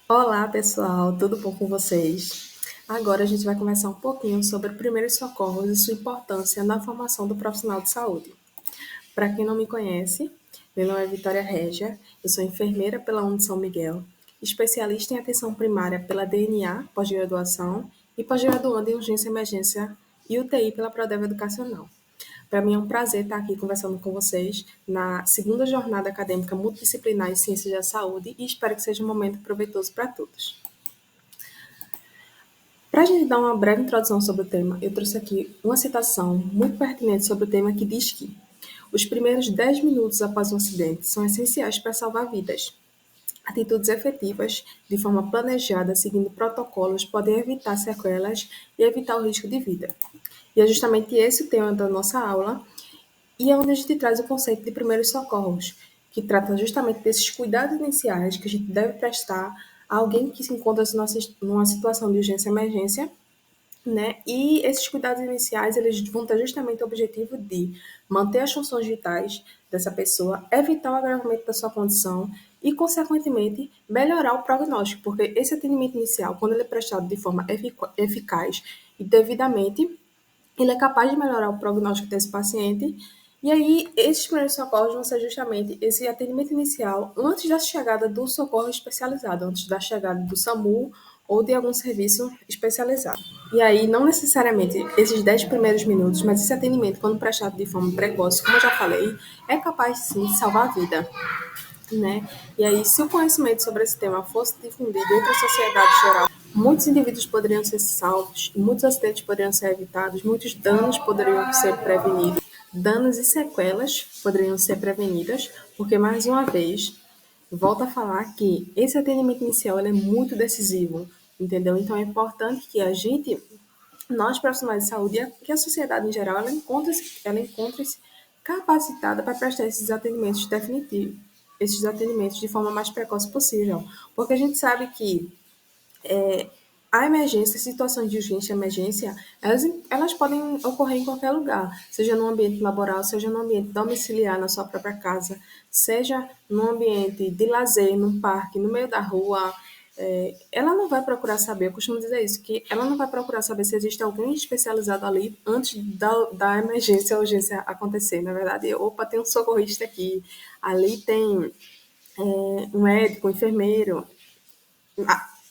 Olá, pessoal, tudo bom com vocês? Agora a gente vai conversar um pouquinho sobre primeiros socorros e sua importância na formação do profissional de saúde. Para quem não me conhece, meu nome é Vitória Régia, eu sou enfermeira pela Uni São Miguel, especialista em atenção primária pela DNA, pós-graduação, e pós-graduanda em urgência e emergência e UTI pela Prodeva Educacional. Para mim é um prazer estar aqui conversando com vocês na segunda jornada acadêmica multidisciplinar em Ciências da Saúde e espero que seja um momento proveitoso para todos. Para a gente dar uma breve introdução sobre o tema, eu trouxe aqui uma citação muito pertinente sobre o tema que diz que os primeiros 10 minutos após um acidente são essenciais para salvar vidas. Atitudes efetivas, de forma planejada, seguindo protocolos, podem evitar sequelas e evitar o risco de vida. E é justamente esse o tema da nossa aula, e é onde a gente traz o conceito de primeiros socorros, que trata justamente desses cuidados iniciais que a gente deve prestar a alguém que se encontra numa situação de urgência e emergência, né? E esses cuidados iniciais, eles vão ter justamente o objetivo de manter as funções vitais dessa pessoa, evitar o agravamento da sua condição e, consequentemente, melhorar o prognóstico, porque esse atendimento inicial, quando ele é prestado de forma eficaz e devidamente, ele é capaz de melhorar o prognóstico desse paciente. E aí, esses primeiros socorros vão ser justamente esse atendimento inicial antes da chegada do socorro especializado, antes da chegada do SAMU ou de algum serviço especializado. E aí, não necessariamente esses 10 primeiros minutos, mas esse atendimento, quando prestado de forma precoce, como eu já falei, é capaz sim de salvar a vida, né? E aí, se o conhecimento sobre esse tema fosse difundido entre a sociedade geral, muitos indivíduos poderiam ser salvos, muitos acidentes poderiam ser evitados, muitos danos poderiam ser prevenidos, danos e sequelas poderiam ser prevenidas, porque, mais uma vez, volto a falar que esse atendimento inicial ele é muito decisivo, entendeu? Então, é importante que a gente, nós profissionais de saúde, que a sociedade em geral, ela encontre-se capacitada para prestar esses atendimentos definitivos, esses atendimentos de forma mais precoce possível. Porque a gente sabe que a emergência, situações de urgência e emergência, elas podem ocorrer em qualquer lugar, seja no ambiente laboral, seja no ambiente domiciliar, na sua própria casa, seja no ambiente de lazer, num parque, no meio da rua. Ela não vai procurar saber, eu costumo dizer isso, que ela não vai procurar saber se existe alguém especializado ali antes da emergência ou urgência acontecer. Na verdade, opa, tem um socorrista aqui, ali tem um médico, um enfermeiro,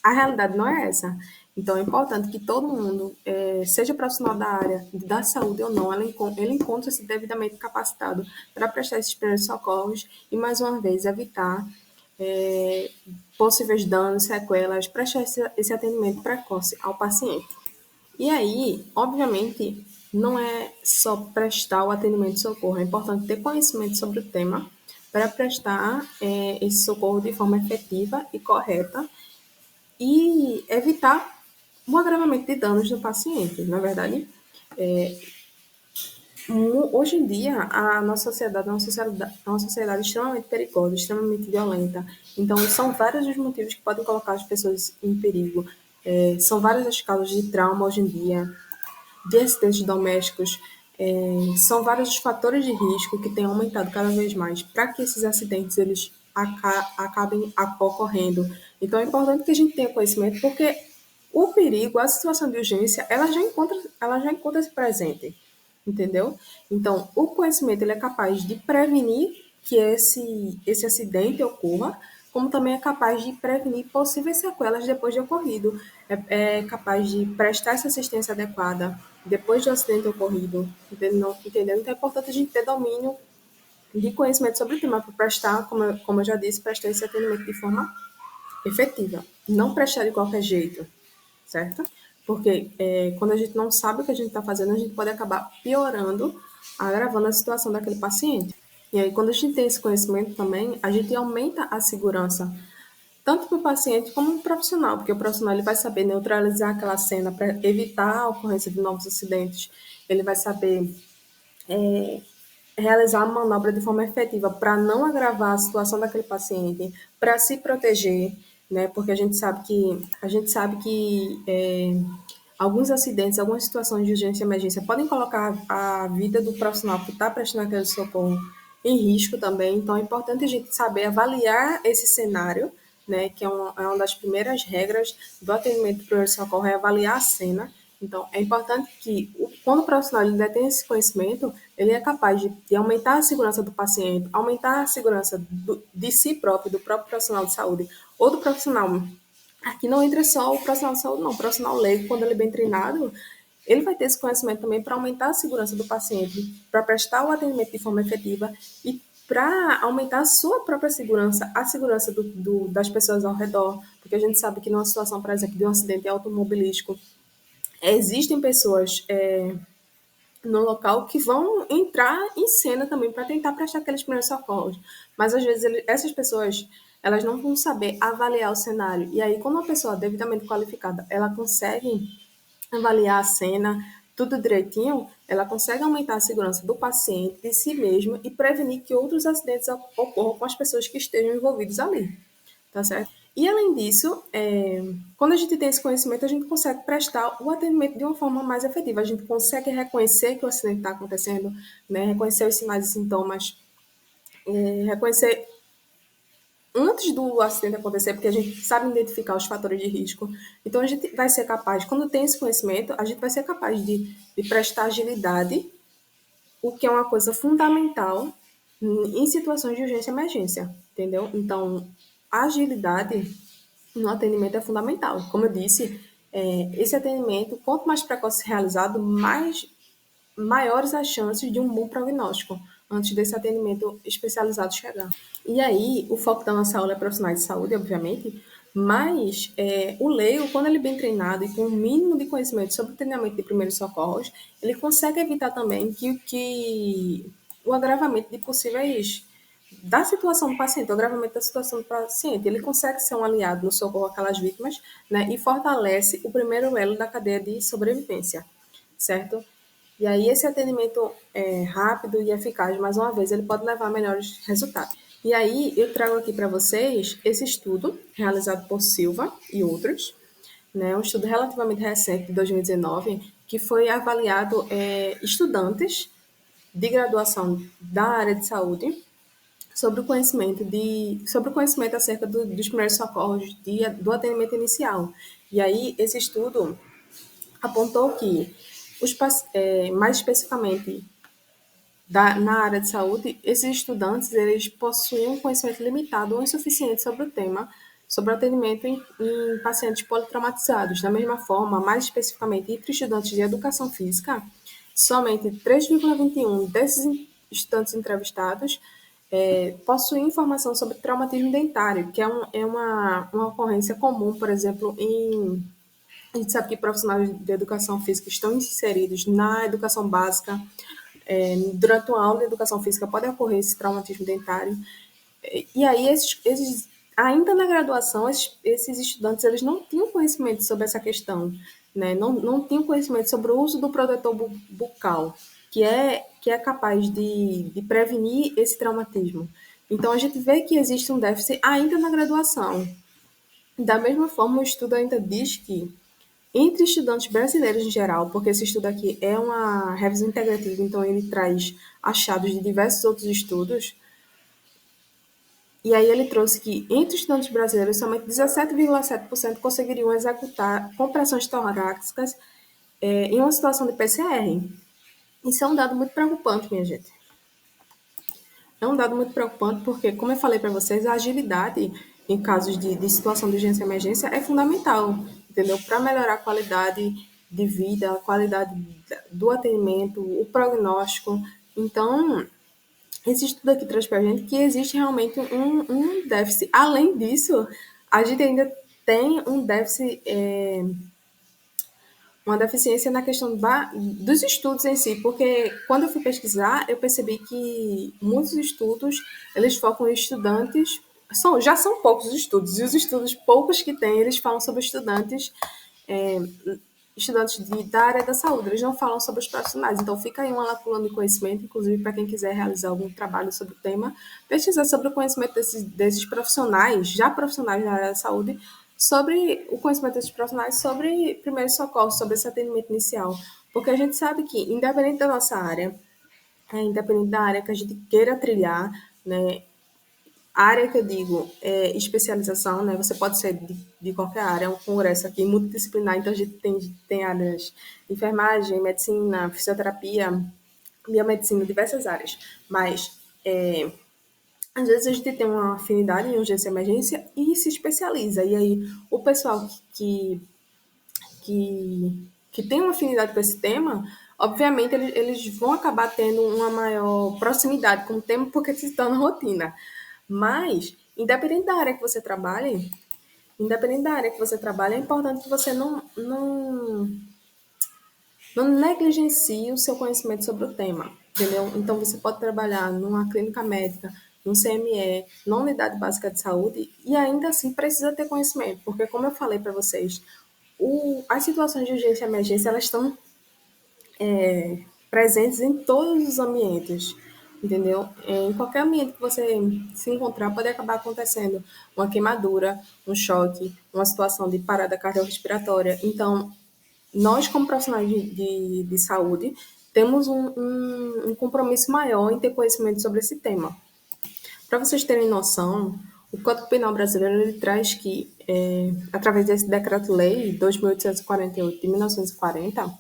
a realidade não é essa. Então, é importante que todo mundo, seja profissional da área da saúde ou não, ele encontre-se devidamente capacitado para prestar esses primeiros socorros e, mais uma vez, evitar é, possíveis danos, sequelas, prestar esse atendimento precoce ao paciente. E aí, obviamente, não é só prestar o atendimento de socorro, é importante ter conhecimento sobre o tema para prestar esse socorro de forma efetiva e correta e evitar o agravamento de danos do paciente. Na verdade, hoje em dia, a nossa sociedade é uma sociedade extremamente perigosa, extremamente violenta. Então, são vários os motivos que podem colocar as pessoas em perigo. São várias as causas de trauma hoje em dia, de acidentes domésticos. São vários os fatores de risco que têm aumentado cada vez mais para que esses acidentes eles acabem ocorrendo. Então, é importante que a gente tenha conhecimento, porque o perigo, a situação de urgência, ela já encontra-se presente, entendeu? Então, o conhecimento ele é capaz de prevenir que esse acidente ocorra, como também é capaz de prevenir possíveis sequelas depois de ocorrido. É capaz de prestar essa assistência adequada depois do acidente ocorrido, entendeu? Então, é importante a gente ter domínio de conhecimento sobre o tema para prestar, como eu já disse, prestar esse atendimento de forma efetiva. Não prestar de qualquer jeito, certo? Porque quando a gente não sabe o que a gente está fazendo, a gente pode acabar piorando, agravando a situação daquele paciente. E aí, quando a gente tem esse conhecimento também, a gente aumenta a segurança, tanto para o paciente como para o profissional, porque o profissional ele vai saber neutralizar aquela cena para evitar a ocorrência de novos acidentes, ele vai saber realizar a manobra de forma efetiva para não agravar a situação daquele paciente, para se proteger, né? Porque a gente sabe que alguns acidentes, algumas situações de urgência e emergência podem colocar a vida do profissional que está prestando aquele socorro em risco também. Então, é importante a gente saber avaliar esse cenário, né, que é uma das primeiras regras do atendimento do primeiro socorro, é avaliar a cena. Então, é importante que, quando o profissional ele detém esse conhecimento, ele é capaz de aumentar a segurança do paciente, aumentar a segurança de si próprio, do próprio profissional de saúde, ou do profissional. Aqui não entra só o profissional de saúde, não. O profissional leigo, quando ele é bem treinado, ele vai ter esse conhecimento também para aumentar a segurança do paciente, para prestar o atendimento de forma efetiva e para aumentar a sua própria segurança, a segurança das pessoas ao redor, porque a gente sabe que numa situação, por exemplo, de um acidente automobilístico, existem pessoas no local que vão entrar em cena também para tentar prestar aqueles primeiros socorros. Mas às vezes essas pessoas elas não vão saber avaliar o cenário. E aí, quando uma pessoa devidamente qualificada, ela consegue avaliar a cena, tudo direitinho, ela consegue aumentar a segurança do paciente, de si mesmo e prevenir que outros acidentes ocorram com as pessoas que estejam envolvidas ali, tá certo? E além disso, quando a gente tem esse conhecimento, a gente consegue prestar o atendimento de uma forma mais efetiva. A gente consegue reconhecer que o acidente está acontecendo, né? Reconhecer os sinais e sintomas, reconhecer antes do acidente acontecer, porque a gente sabe identificar os fatores de risco. Então, a gente vai ser capaz, quando tem esse conhecimento, a gente vai ser capaz de prestar agilidade, o que é uma coisa fundamental em situações de urgência e emergência, entendeu? Então, a agilidade no atendimento é fundamental. Como eu disse, esse atendimento, quanto mais precoce realizado, maiores as chances de um bom prognóstico antes desse atendimento especializado chegar. E aí, o foco da nossa aula é profissionais de saúde, obviamente, mas o leigo, quando ele é bem treinado e com o mínimo de conhecimento sobre o treinamento de primeiros socorros, ele consegue evitar também que o agravamento de possíveis da situação do paciente, o agravamento da situação do paciente. Ele consegue ser um aliado no socorro àquelas vítimas, né, e fortalece o primeiro elo da cadeia de sobrevivência, certo? E aí esse atendimento rápido e eficaz, mais uma vez, ele pode levar a melhores resultados. E aí eu trago aqui para vocês esse estudo realizado por Silva e outros, né, um estudo relativamente recente, de 2019, que foi avaliado estudantes de graduação da área de saúde sobre o conhecimento acerca dos primeiros socorros do atendimento inicial. E aí esse estudo apontou que mais especificamente na área de saúde, esses estudantes eles possuíam um conhecimento limitado ou insuficiente sobre o tema, sobre o atendimento em pacientes politraumatizados. Da mesma forma, mais especificamente entre estudantes de educação física, somente 3,21 desses estudantes entrevistados possuem informação sobre traumatismo dentário, que uma ocorrência comum, por exemplo, a gente sabe que profissionais de educação física estão inseridos na educação básica. Durante uma aula de educação física pode ocorrer esse traumatismo dentário. E aí, ainda na graduação, esses estudantes eles não tinham conhecimento sobre essa questão, né? Não tinham conhecimento sobre o uso do protetor bucal, que é capaz de prevenir esse traumatismo. Então, a gente vê que existe um déficit ainda na graduação. Da mesma forma, o estudo ainda diz que entre estudantes brasileiros em geral, porque esse estudo aqui é uma revisão integrativa, então ele traz achados de diversos outros estudos, e aí ele trouxe que entre estudantes brasileiros, somente 17,7% conseguiriam executar compressões torácicas em uma situação de PCR. Isso é um dado muito preocupante, minha gente. É um dado muito preocupante porque, como eu falei para vocês, a agilidade em casos de situação de urgência e emergência é fundamental, entendeu? Para melhorar a qualidade de vida, a qualidade do atendimento, o prognóstico. Então, esse estudo aqui traz para a gente que existe realmente um déficit. Além disso, a gente ainda tem um déficit, uma deficiência na questão dos estudos em si, porque quando eu fui pesquisar, eu percebi que muitos estudos, eles focam em estudantes, já são poucos os estudos, e os estudos poucos que tem, eles falam sobre é, da área da saúde, eles não falam sobre os profissionais, então fica aí uma lacuna de conhecimento, inclusive para quem quiser realizar algum trabalho sobre o tema, pesquisar sobre o conhecimento desses profissionais, já profissionais da área da saúde, sobre o conhecimento desses profissionais sobre primeiros socorros, sobre esse atendimento inicial, porque a gente sabe que, independente da nossa área, independente da área que a gente queira trilhar, né, A área que eu digo é especialização, né? Você pode ser de qualquer área, é um congresso aqui multidisciplinar, então a gente tem áreas de enfermagem, medicina, fisioterapia, biomedicina, diversas áreas. Mas às vezes a gente tem uma afinidade em urgência e emergência e se especializa. E aí o pessoal que tem uma afinidade com esse tema, obviamente eles vão acabar tendo uma maior proximidade com o tema porque se torna rotina. Mas, independente da área que você trabalha, é importante que você não negligencie o seu conhecimento sobre o tema, entendeu? Então, você pode trabalhar numa clínica médica, num CME, numa unidade básica de saúde, e ainda assim precisa ter conhecimento, porque, como eu falei para vocês, as situações de urgência e emergência, elas estão presentes em todos os ambientes, entendeu? Em qualquer ambiente que você se encontrar, pode acabar acontecendo uma queimadura, um choque, uma situação de parada cardiorrespiratória. Então, nós, como profissionais de saúde, temos um compromisso maior em ter conhecimento sobre esse tema. Para vocês terem noção, o Código Penal brasileiro ele traz que, através desse Decreto-Lei 2.848 de 1940,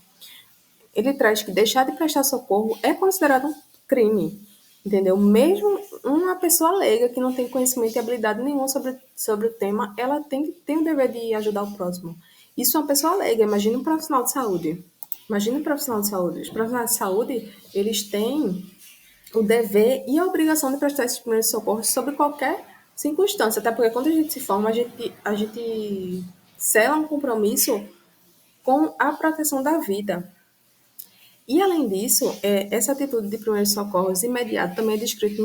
ele traz que deixar de prestar socorro é considerado um crime, entendeu? Mesmo uma pessoa leiga que não tem conhecimento e habilidade nenhuma sobre o tema, ela tem o dever de ajudar o próximo. Isso é uma pessoa leiga, imagina um profissional de saúde. Imagina um profissional de saúde. Os profissionais de saúde, eles têm o dever e a obrigação de prestar esses primeiros socorros sobre qualquer circunstância, até porque quando a gente se forma, a gente sela um compromisso com a proteção da vida. E, além disso, essa atitude de primeiros socorros imediato também é descrito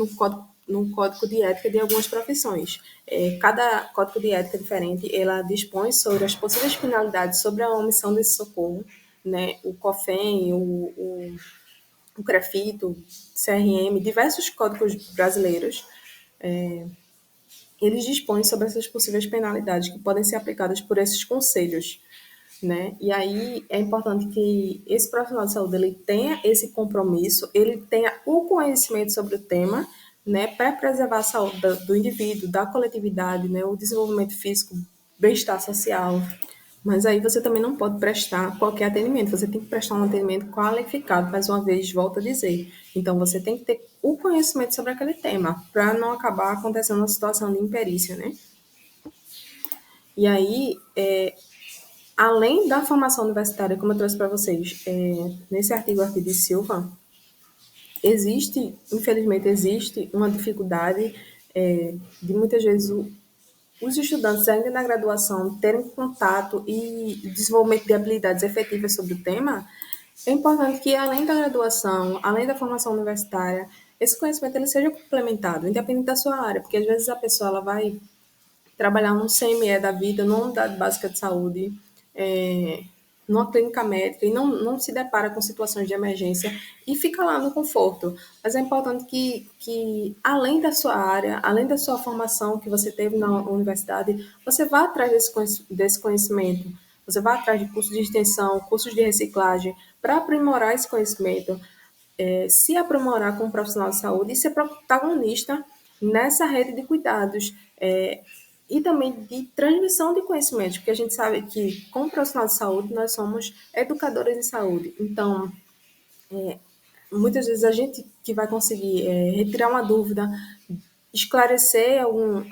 no código de ética de algumas profissões. Cada código de ética diferente, ela dispõe sobre as possíveis penalidades sobre a omissão desse socorro, né? O COFEN, o CREFITO, CRM, diversos códigos brasileiros, eles dispõem sobre essas possíveis penalidades que podem ser aplicadas por esses conselhos, né? E aí é importante que esse profissional de saúde ele tenha esse compromisso, ele tenha o conhecimento sobre o tema, né, para preservar a saúde do indivíduo, da coletividade, né, o desenvolvimento físico, bem-estar social. Mas aí você também não pode prestar qualquer atendimento, você tem que prestar um atendimento qualificado, mais uma vez, volto a dizer. Então, você tem que ter o conhecimento sobre aquele tema, para não acabar acontecendo uma situação de imperícia, né? E aí, além da formação universitária, como eu trouxe para vocês, nesse artigo aqui de Silva, infelizmente, existe uma dificuldade de muitas vezes os estudantes ainda na graduação terem contato e desenvolvimento de habilidades efetivas sobre o tema. É importante que, além da graduação, além da formação universitária, esse conhecimento ele seja complementado, independente da sua área, porque às vezes a pessoa ela vai trabalhar num CME da vida, numa unidade básica de saúde, é, numa clínica médica, e não se depara com situações de emergência e fica lá no conforto. Mas é importante que além da sua área, além da sua formação que você teve na universidade, você vá atrás desse conhecimento. Você vá atrás de cursos de extensão, cursos de reciclagem, para aprimorar esse conhecimento, se aprimorar como profissional de saúde e ser protagonista nessa rede de cuidados. E também de transmissão de conhecimentos, porque a gente sabe que, como profissional de saúde, nós somos educadores de saúde. Então, muitas vezes a gente que vai conseguir retirar uma dúvida, esclarecer algum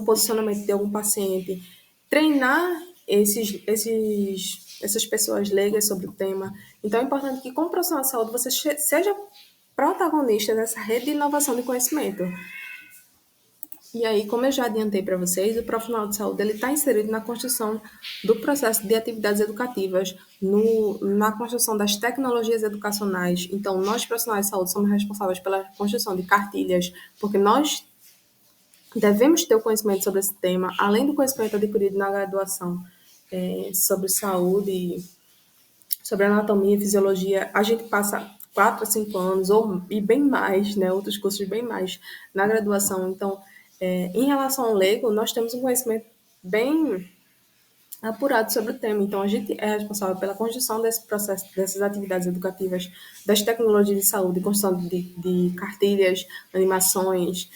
posicionamento de algum paciente, treinar essas pessoas leigas sobre o tema. Então, é importante que, como profissional de saúde, você seja protagonista nessa rede de inovação de conhecimento. E aí, como eu já adiantei para vocês, o profissional de saúde ele está inserido na construção do processo de atividades educativas, na construção das tecnologias educacionais. Então, nós, profissionais de saúde, somos responsáveis pela construção de cartilhas, porque nós devemos ter o conhecimento sobre esse tema, além do conhecimento adquirido na graduação, sobre saúde, sobre anatomia e fisiologia. A gente passa 4 a 5 anos, e bem mais, né, outros cursos bem mais, na graduação. Então, em relação ao leigo, nós temos um conhecimento bem apurado sobre o tema. Então, a gente é responsável pela construção desse processo, dessas atividades educativas, das tecnologias de saúde, construção de cartilhas, animações,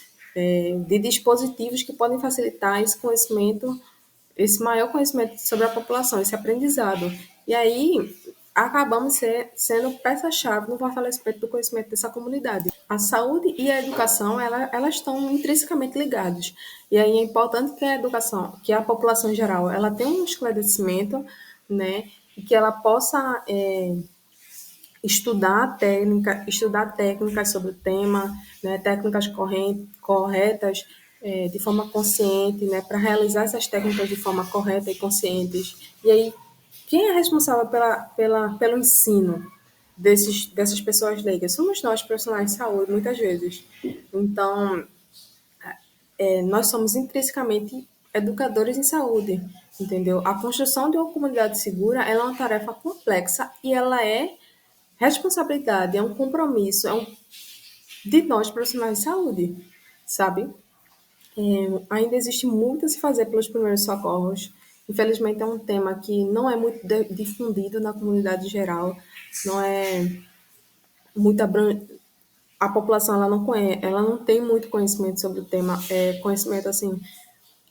de dispositivos que podem facilitar esse conhecimento, esse maior conhecimento sobre a população, esse aprendizado. E aí acabamos sendo peça-chave no fortalecimento do conhecimento dessa comunidade. A saúde e a educação, elas estão intrinsecamente ligadas. E aí é importante que a educação, que a população em geral, ela tenha um esclarecimento, né, e que ela possa estudar técnicas sobre o tema, né, técnicas corretas, de forma consciente, né, para realizar essas técnicas de forma correta e conscientes. E aí, quem é responsável pelo ensino dessas pessoas leigas? Somos nós, profissionais de saúde, muitas vezes. Então, nós somos intrinsecamente educadores em saúde, entendeu? A construção de uma comunidade segura ela é uma tarefa complexa e ela é responsabilidade, é um compromisso, de nós profissionais de saúde, sabe? Ainda existe muito a se fazer pelos primeiros socorros. Infelizmente é um tema que não é muito difundido na comunidade geral, não é muito a população ela não conhece, ela não tem muito conhecimento sobre o tema, conhecimento assim,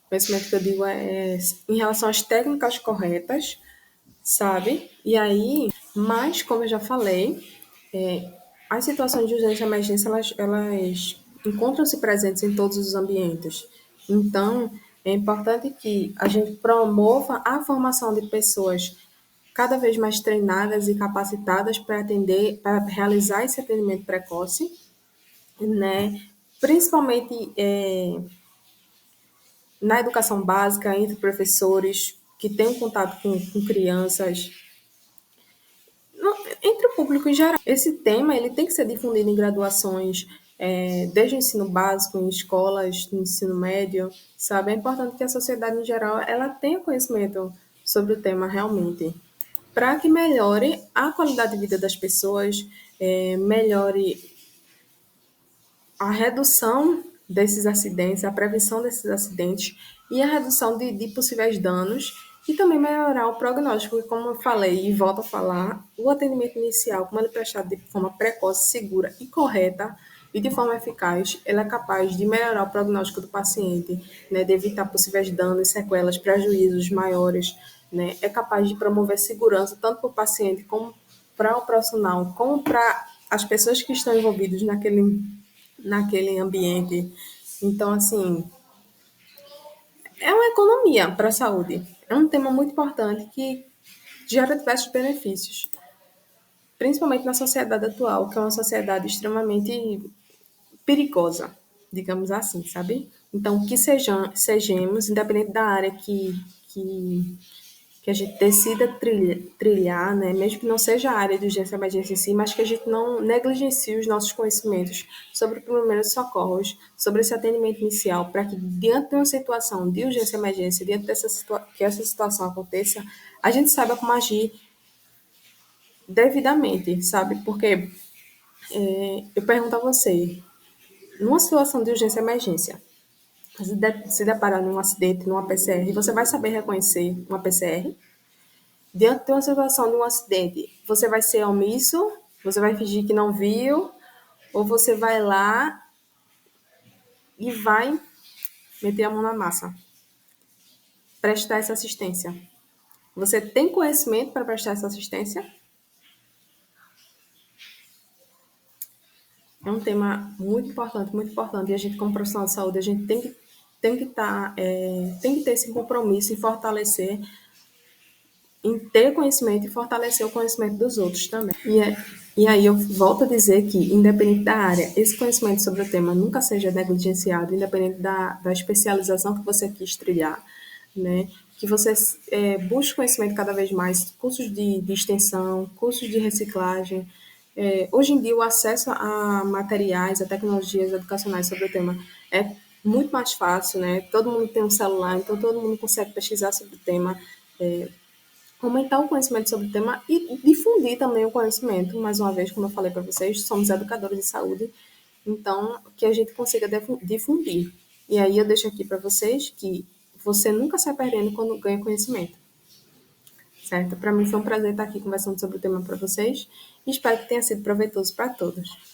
conhecimento que eu digo em relação às técnicas corretas, sabe? E aí, mas como eu já falei, é, as situações de urgência e emergência, elas encontram-se presentes em todos os ambientes. Então, é importante que a gente promova a formação de pessoas cada vez mais treinadas e capacitadas para atender, para realizar esse atendimento precoce, né? Principalmente na educação básica, entre professores que têm um contato com crianças, entre o público em geral. Esse tema ele tem que ser difundido em graduações, desde o ensino básico, em escolas, no ensino médio, sabe? É importante que a sociedade em geral ela tenha conhecimento sobre o tema realmente, para que melhore a qualidade de vida das pessoas, melhore a redução desses acidentes, a prevenção desses acidentes e a redução de possíveis danos e também melhorar o prognóstico, porque, como eu falei e volto a falar, o atendimento inicial, como ele é prestado de forma precoce, segura e correta e de forma eficaz, ele é capaz de melhorar o prognóstico do paciente, né, de evitar possíveis danos, sequelas, prejuízos maiores, né, é capaz de promover segurança tanto para o paciente como para o profissional, como para as pessoas que estão envolvidas naquele ambiente. Então, assim, é uma economia para a saúde. É um tema muito importante que gera diversos benefícios, principalmente na sociedade atual, que é uma sociedade extremamente perigosa, digamos assim, sabe? Então, que sejamos, independente da área que a gente decida trilhar, né? Mesmo que não seja a área de urgência e emergência em si, mas que a gente não negligencie os nossos conhecimentos sobre primeiros socorros, sobre esse atendimento inicial, para que diante de uma situação de urgência e emergência, diante que essa situação aconteça, a gente saiba como agir devidamente, sabe? Porque eu pergunto a você, numa situação de urgência e emergência, se deparar num acidente, numa PCR, você vai saber reconhecer uma PCR? Diante de uma situação de um acidente, você vai ser omisso, você vai fingir que não viu, ou você vai lá e vai meter a mão na massa, prestar essa assistência. Você tem conhecimento para prestar essa assistência? É um tema muito importante, muito importante. E a gente, como profissional de saúde, a gente tem que ter esse compromisso em fortalecer, em ter conhecimento e fortalecer o conhecimento dos outros também. E aí eu volto a dizer que, independente da área, esse conhecimento sobre o tema nunca seja negligenciado, independente da especialização que você quis trilhar, né? Que você busque conhecimento cada vez mais, cursos de extensão, cursos de reciclagem. Hoje em dia, o acesso a materiais, a tecnologias educacionais sobre o tema é muito mais fácil, né? Todo mundo tem um celular, então todo mundo consegue pesquisar sobre o tema, aumentar o conhecimento sobre o tema e difundir também o conhecimento. Mais uma vez, como eu falei para vocês, somos educadores de saúde, então que a gente consiga difundir. E aí eu deixo aqui para vocês que você nunca sai perdendo quando ganha conhecimento, certo? Para mim foi um prazer estar aqui conversando sobre o tema para vocês e espero que tenha sido proveitoso para todos.